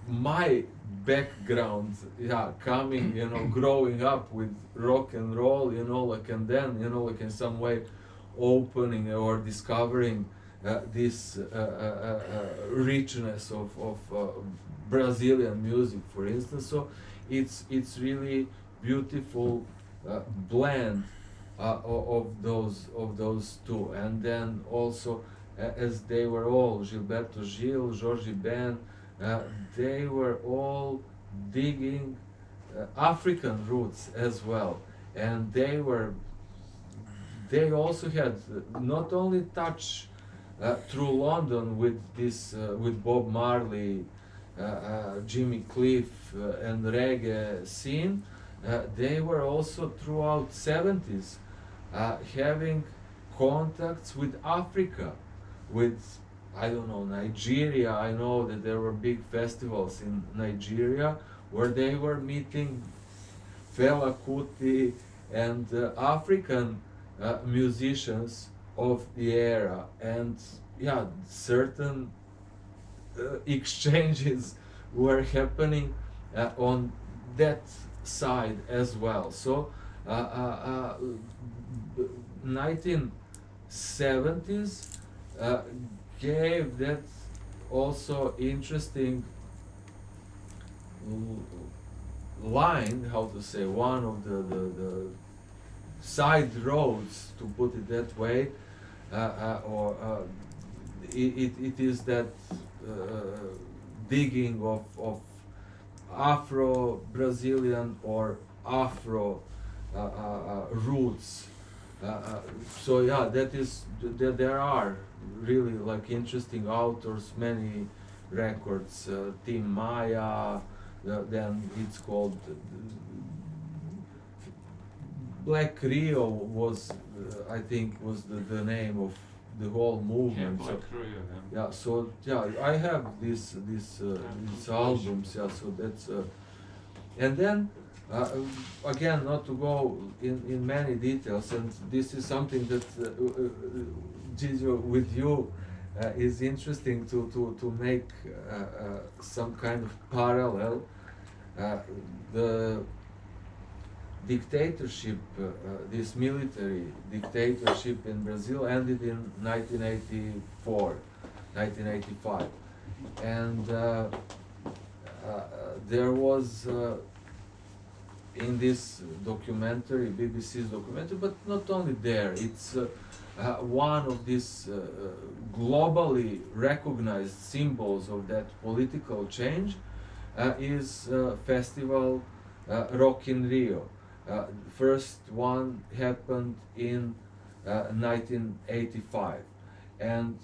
my background, yeah, coming, growing up with rock and roll, like, and then, like, in some way opening or discovering this richness of Brazilian music, for instance. So it's really beautiful blend of those two, and then also as they were all Gilberto Gil, Jorge Ben, they were all digging African roots as well, and they also had not only touch through London with this with Bob Marley, Jimmy Cliff, and reggae scene. They were also throughout 70s having contacts with Africa, with, I don't know, Nigeria. I know that there were big festivals in Nigeria where they were meeting Fela Kuti and African musicians of the era, and yeah, certain exchanges were happening on that side as well. So 1970s gave that also interesting line, how to say, one of the side roads, to put it that way, or it is that digging of Afro-Brazilian or Afro roots. So yeah, there are really like interesting authors, many records. Tim Maya, then it's called Black Rio was, I think, was the name of the whole movement. Yeah, Black Rio, yeah. Yeah, so yeah, I have these albums. Yeah, so that's and then again, not to go in many details, and this is something that Gigi, with you is interesting to make some kind of parallel. The dictatorship, this military dictatorship in Brazil ended in 1984, 1985, and there was in this documentary, BBC's documentary, but not only there, it's one of these globally recognized symbols of that political change is festival Rock in Rio. First one happened in 1985, and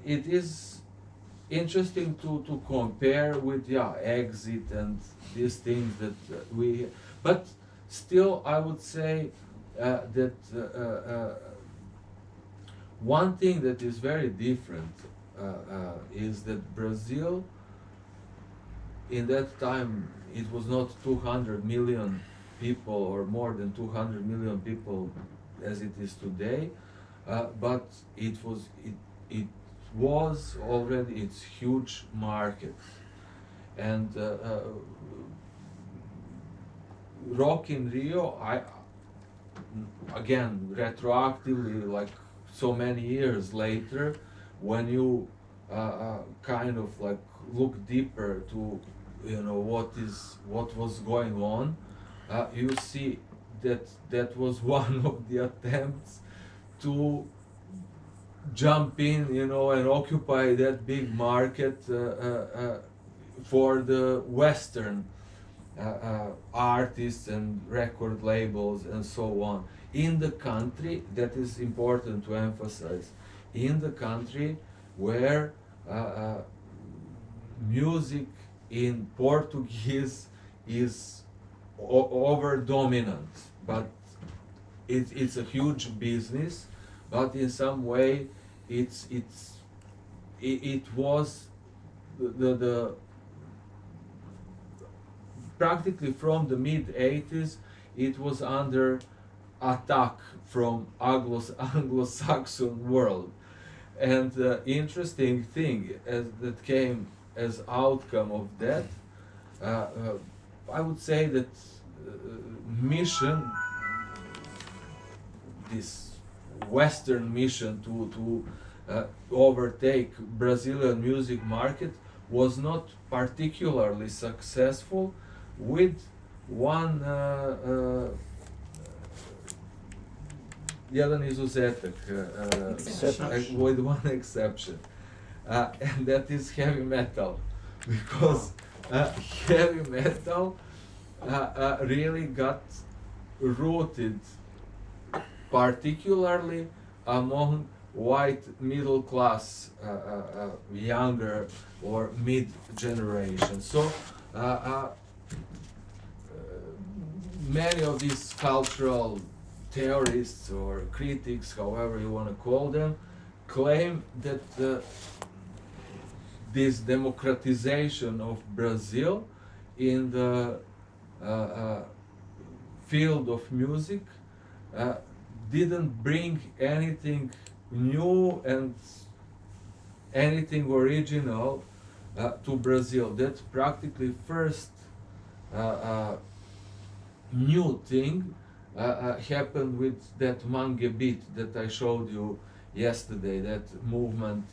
it is interesting to compare with Exit and these things that but still I would say that one thing that is very different is that Brazil, in that time, it was not 200 million people or more than 200 million people as it is today, but it was already its huge market, and Rock in Rio, again retroactively, like so many years later, when you kind of like look deeper to what was going on, you see that was one of the attempts to jump in, and occupy that big market for the Western artists and record labels and so on. In the country, that is important to emphasize, in the country where music in Portuguese is over dominant, but it's a huge business, but in some way it was the practically from the mid-80s it was under attack from Anglo-Saxon world. And the interesting thing that came as outcome of that, I would say that mission, this Western mission to overtake Brazilian music market was not particularly successful, with one jedan izuzetak, with one exception, and that is heavy metal, because heavy metal really got rooted, particularly among white middle class, younger or mid generation. So many of these cultural theorists or critics, however you want to call them, claim that this democratization of Brazil in the field of music didn't bring anything new and anything original to Brazil. That practically first new thing happened with that mangue beat that I showed you yesterday, that movement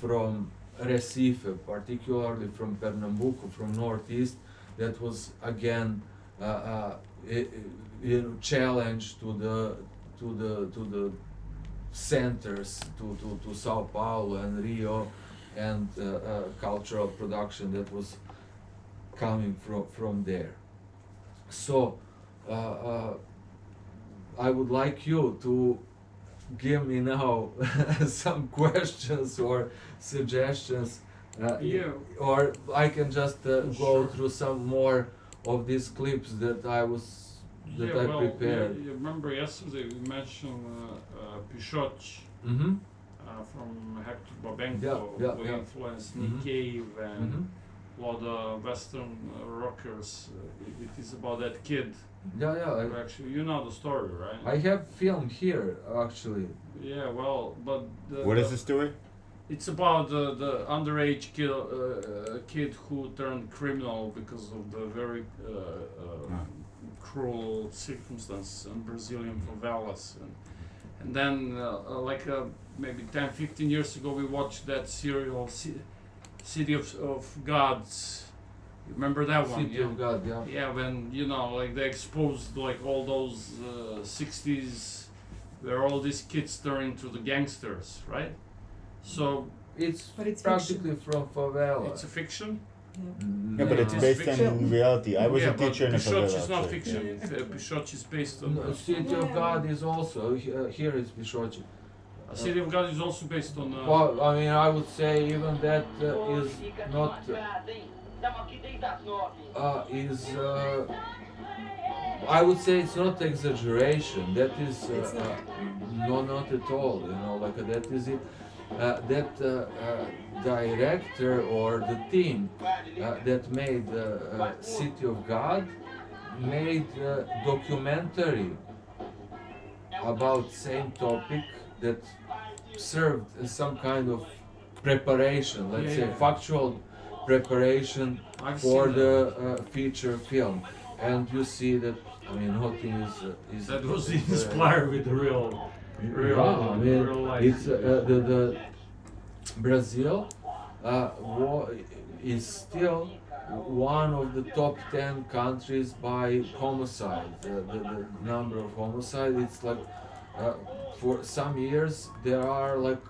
from Recife, particularly from Pernambuco, from Northeast, that was again challenge to the centers, to Sao Paulo and Rio, and cultural production that was coming from there. So I would like you to give me now some questions or suggestions, or I can just go Sure. through some more of these clips that I prepared. You remember yesterday we mentioned Pichote Mm-hmm. from Hector Babenco, Yeah, who yeah. influenced Mhm. Nick Cave and Mm-hmm. a lot of Western rockers. It is about that kid. Yeah, Who actually, you know the story, right? I have film here actually. Yeah, well, but What is the story? It's about the underage kid who turned criminal because of the very cruel circumstances in Brazilian favelas. And then, maybe 10, 15 years ago, we watched that serial, City of Gods. You remember that one? City of God, yeah. Yeah, when, they exposed all those 60s, where all these kids turn into the gangsters, right? So It's But it's practically from favela. it's a fiction. Yeah, but it's It's based fiction. on reality. I was Yeah, a teacher in a but favela. Pichote is not actually. fiction. Pichote is based on. No, City of God is also here is Pichote. City of God is also based on. Well, I mean, I would say even that is not I would say it's not exaggeration. That is no, not at all. That is it. That director or the team that made City of God made a documentary about same topic that served as some kind of preparation, let's say factual preparation I've for seen the feature film. And you see that, I mean, nothing is that was inspired with the real I mean, real life. it's the Brazil is still one of the top 10 countries by homicide. The number of homicide, it's like for some years there are like,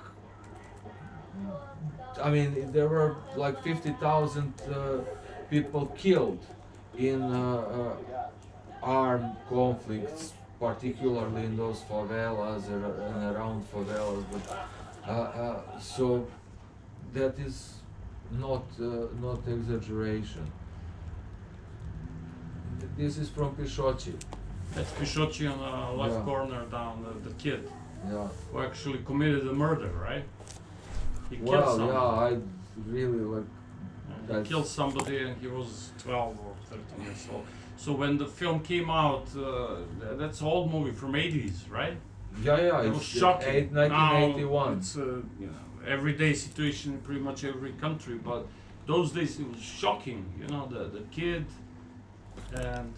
I mean, there were like 50,000 people killed in armed conflicts, particularly in those favelas and around favelas. But so that is not exaggeration. This is from Pichote. That's Pichote on the left Yeah. corner down, the kid Yeah. who actually committed a murder, right? He killed Well, someone. yeah, I really like. He That's- killed somebody and he was 12 or 13 years old. So when the film came out, that's an old movie from 80s, right? Yeah, It was it's shocking. 1981. Now it's everyday situation in pretty much every country, but those days it was shocking, you know, the kid and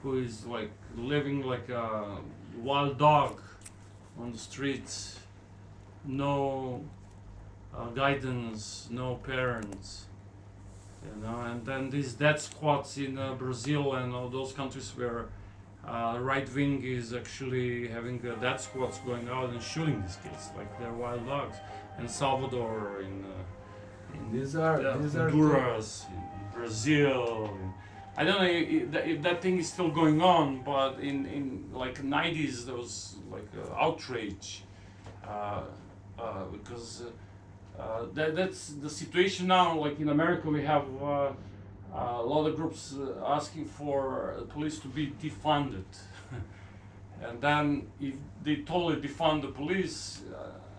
who is like living like a wild dog on the streets, no guidance, no parents, you know, and then these death squads in Brazil and all those countries where right wing is actually having death squads going out and shooting these kids like they're wild dogs. In Salvador, in These are Honduras, in Brazil. I don't know if that thing is still going on, but in like 90s there was like outrage because that's the situation now. Like in America, we have a lot of groups asking for police to be defunded, and then if they totally defund the police.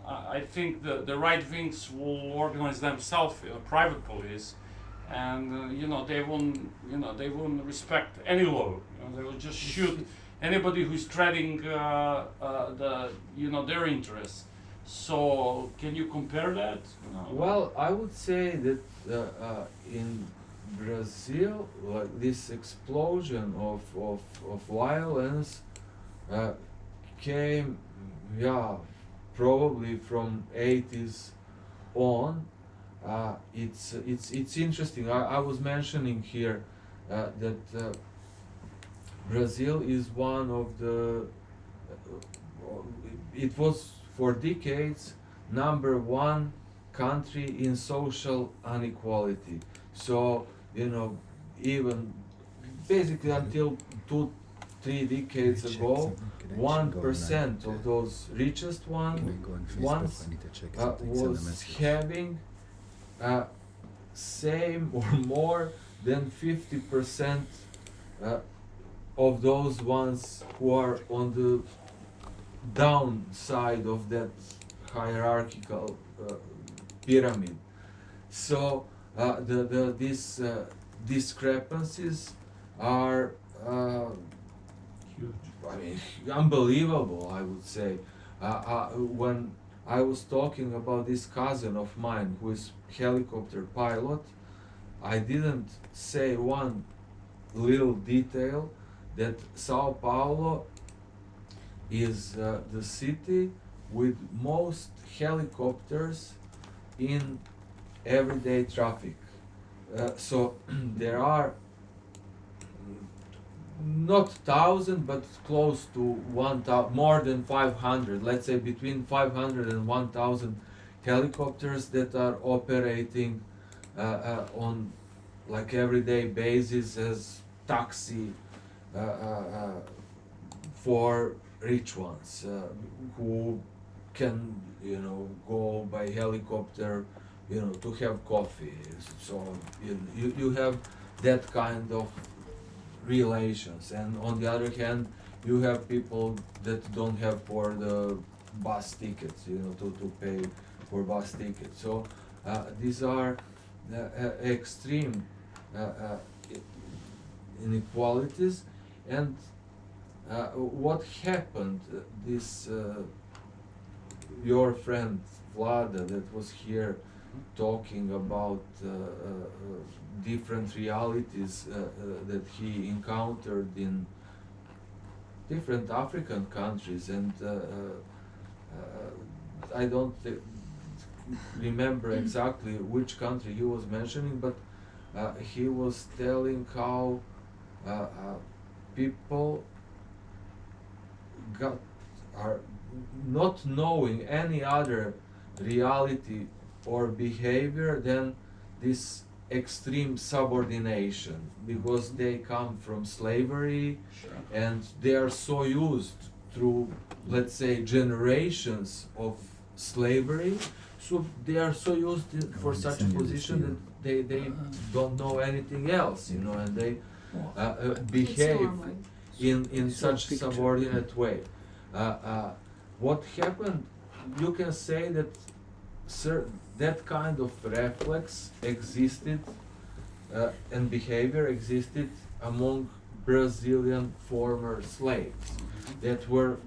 I think the right wings will organize themselves in a private police, and you know they won't respect any law. You know, they will just shoot anybody who's treading their interests. So can you compare that? Well, I would say that in Brazil, like this explosion of violence came, probably from 80s on. It's interesting. I was mentioning here that Brazil is one of the. It was for decades #1 country in social inequality. So even basically until 2-3 decades ago, 1% of those richest ones was having same or more than 50% of those ones who are on the downside of that hierarchical pyramid. So these discrepancies are Huge. I mean, unbelievable, I would say. When I was talking about this cousin of mine who is helicopter pilot, I didn't say one little detail that Sao Paulo is the city with most helicopters in everyday traffic. So there are not 1,000, but close to 1,000, more than 500, let's say between 500 and 1,000 helicopters that are operating on like everyday basis as taxi for rich ones who can go by helicopter to have coffee. So you have that kind of relations, and on the other hand you have people that don't have for the bus tickets to pay for bus tickets. So these are extreme inequalities. And what happened, this your friend Vlada that was here talking about different realities that he encountered in different African countries, and I don't remember exactly which country he was mentioning, but he was telling how people are not knowing any other reality or behavior than this extreme subordination, because they come from slavery. Sure. And they are so used through, let's say, generations of slavery, so they are so used for such a position that they don't know anything else, and they behave in such subordinate way. What happened, you can say that that kind of reflex existed and behavior existed among Brazilian former slaves that were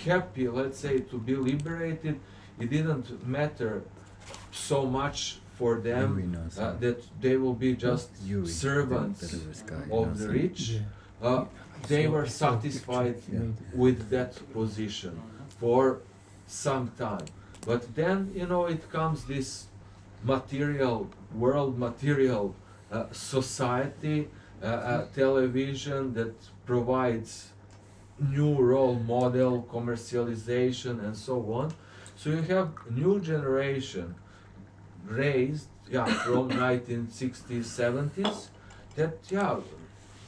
happy, let's say, to be liberated. It didn't matter so much for them that they will be just servants of the rich. They were satisfied with that position for some time. But then, it comes this material world, material society, television that provides new role model, commercialization, and so on. So you have new generation raised from 1960s, 70s that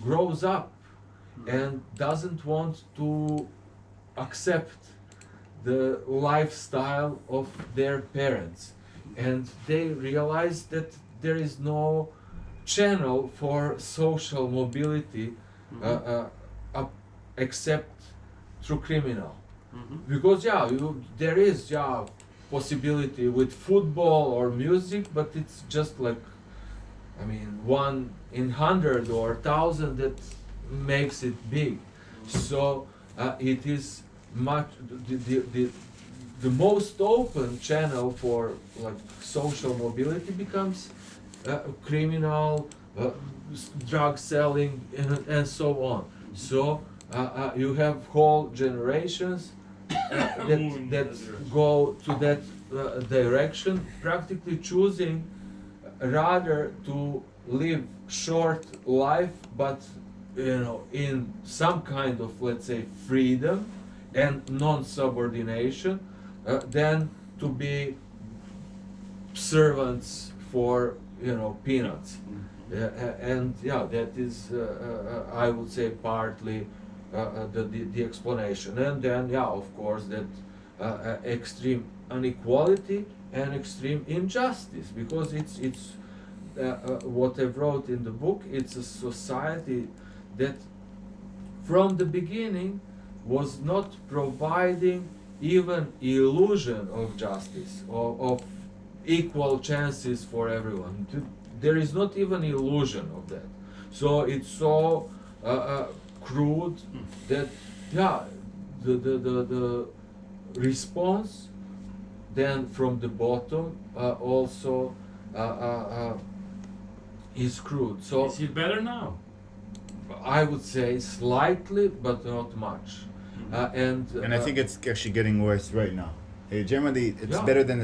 grows up and doesn't want to accept the lifestyle of their parents, and they realize that there is no channel for social mobility except through criminal. Because there is possibility with football or music, but it's just like, 1 in 100 or 1,000 that makes it big. So it is much the most open channel for social mobility becomes criminal, drug selling, and so on. So you have whole generations that go to that direction, practically choosing rather to live short life, but in some kind of, let's say, freedom and non-subordination, than to be servants for peanuts. And that is I would say partly the explanation. And then of course that extreme inequality and extreme injustice, because it's what I wrote in the book. It's a society that from the beginning was not providing even illusion of justice, of equal chances for everyone. There is not even illusion of that. So it's so crude that the response then from the bottom also is crude. So is it better now? I would say slightly, but not much. And I think it's actually getting worse right now. Generally, it's better than